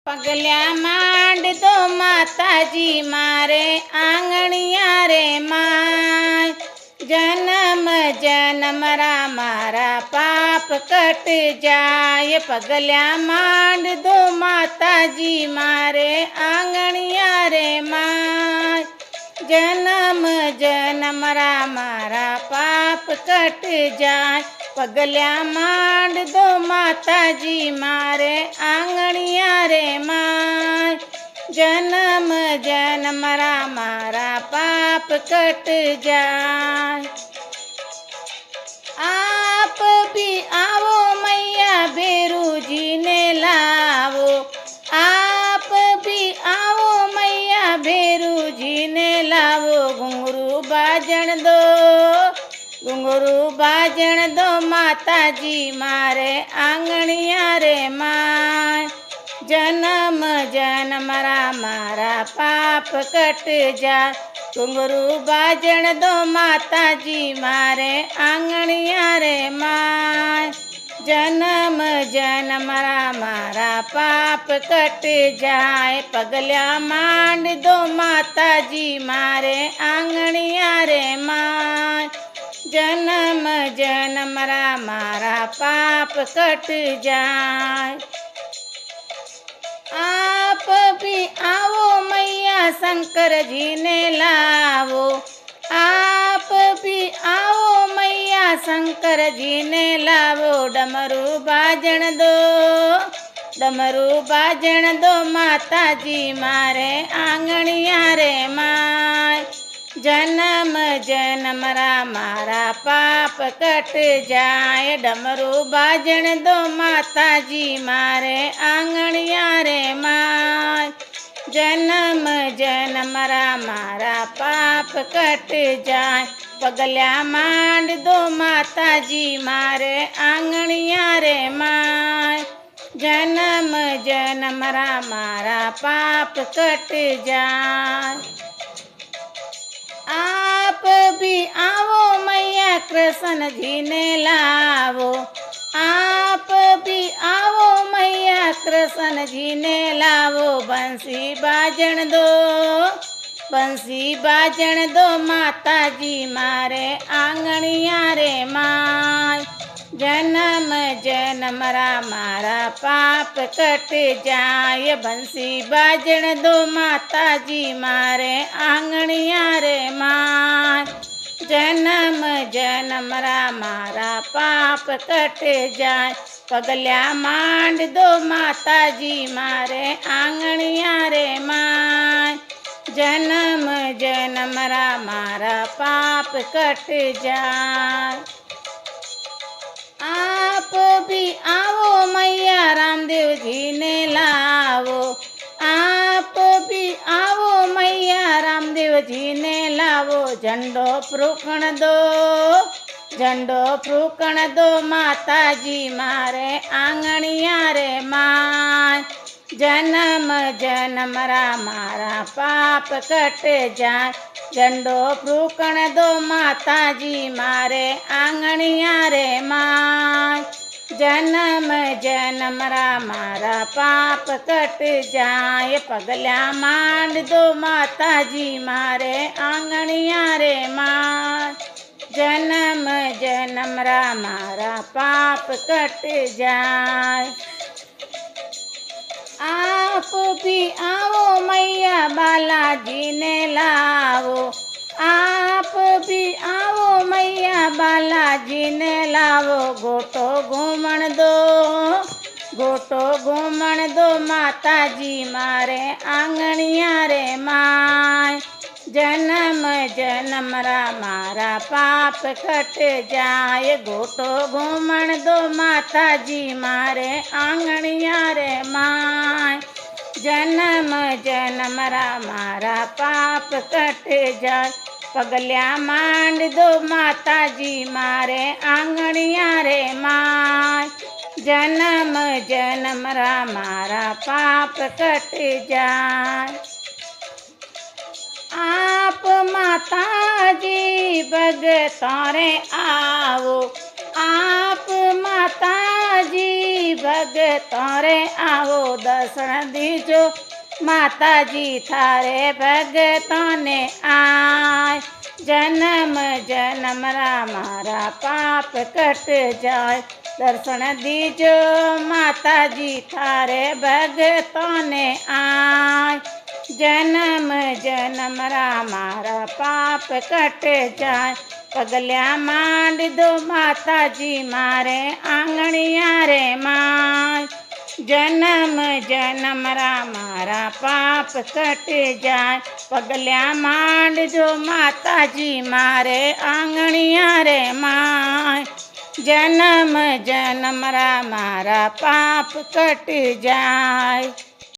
पगल्या માંડ દો માતાજી મારે આંગણિયા રે માય, જન્મ જન્મ રા મારા પાપ કટ જાય. પગल्या માંડ દો માતાજી મારે આંગણિયા રે માય, જન્મ જન્મ રા મારા પાપ કટ જાય. પગल्या માંડ દો માતાજી મારે આંગણિયા રે માય, જન્મ જન્મ રા મારા પાપ કટ જાય. આપ બી આવો મૈયા ભેરુજીને લાવો, આપ બી આવો મૈયા ભેરુજીને લાવો. ઘુંઘરું બાજણ દો, ઘુંઘરું બાજણ દો માતાજી મારે આંગણિયા રે માય, જન્મ જન્મ રા મારા પાપ કટ જાય. ઘુંઘરું બાજણ દો માતાજી મારે આંગણિયા રે માય, જન્મ જન્મ રા મારા પાપ કટ જાય. પગल्या માંડ દો માતાજી મારે આંગણિયા રે માય, જન્મ જન્મ રા મારા પાપ કટ જાય. આપ બી આવો મૈયા શંકરજીને લાવો, આપ બી આવો મૈયા શંકરજીને લાવો. ડમરું બાજણ દો, ડમરું બાજણ દો માતાજી મારે આંગણિયા રે માય, જન્મ જન્મ રા મારા પાપ કટ જાય. ડમરું બાજણ દો માતાજી મારે આંગણિયા રે માય, જન્મ જન્મ રા મારા પાપ કટ જાય. પગल्या માંડ દો માતાજી મારે આંગણિયા રે માય, જન્મ જન્મ રા મારા પાપ કટ જાય. આપ બી આવો મૈયા કૃષ્ણજીને લાવો, આપ બી આવો મૈયા કૃષ્ણજીને લાવો. બંસી બાજણ દો, બંસી બાજણ દો માતાજી મારે આંગણિયા રે માય, જન્મ જન્મ રા મારા પાપ કટ જાય. બંસી બાજણ દો માતાજી મારે આંગણિયા રે માય, જન્મ જન્મ રા મારા પાપ કટ જાય. પગल्या માંડ દો માતાજી મારે આંગણિયા રે માય, જન્મ જન્મ રા મારા પાપ કટ જાય. આપ બી આવો મૈયા રામદેવજીને લાવો, આપ બી આવો મૈયા રામદેવજીને લાવો. ઝંડો ફ્રૂકણ દો, ઝંડો ફ્રૂકણ દો માતાજી મારે આંગણિયા રે માય, જન્મ જન્મ રા મારા પાપ કટ જાય. ઝંડો ફ્રૂકણ દો માતાજી મારે આંગણિયા રે માય, જન્મ જન્મ રા મારા પાપ કટ જાય. પગल्या માંડ દો માતાજી મારે આંગણિયા રે માય, જન્મ જન્મ રા મારા પાપ કટ જાય. આપ બી આવો મૈયા બાલાજીને લાવો, આપ બી આવો મૈયા બાલાજીને લાવો. ગોટો ઘૂમણ દો, ગોટો ઘૂમણ દો માતાજી મારે આંગણિયા રે માય, જન્મ જન્મ રા મારા પાપ કટ જાય. ગોટો ઘૂમણ દો માતાજી મારે આંગણિયા રે માય, જન્મ જન્મ રા મારા પાપ કટ જાય. પગल्या માંડ દો માતાજી મારે આંગણિયા રે માય, જન્મ જન્મ રા મારા પાપ કટ જાય. આપ માતાજી ભગતો રે આવો, આપ માતાજી ભગતો રે આવો દર્શન દીજો માતાજી થારે ભગતોને આય જન્મ જન્મરા મારા પાપ કટ જાય દર્શન દીજો માતાજી થારે ભગતોને આય જન્મ જન્મરા મારા પાપ કટ જાય પગલ્યા માંડ દો માતાજી મારે આંગણિયા રે માય જન્મ જન્મરા મારા પાપ કટ જાય પગલ્યા માંડજો માતાજી મારે આંગણિયા રે માય જન્મ જન્મરા મારા પાપ કટ જાય।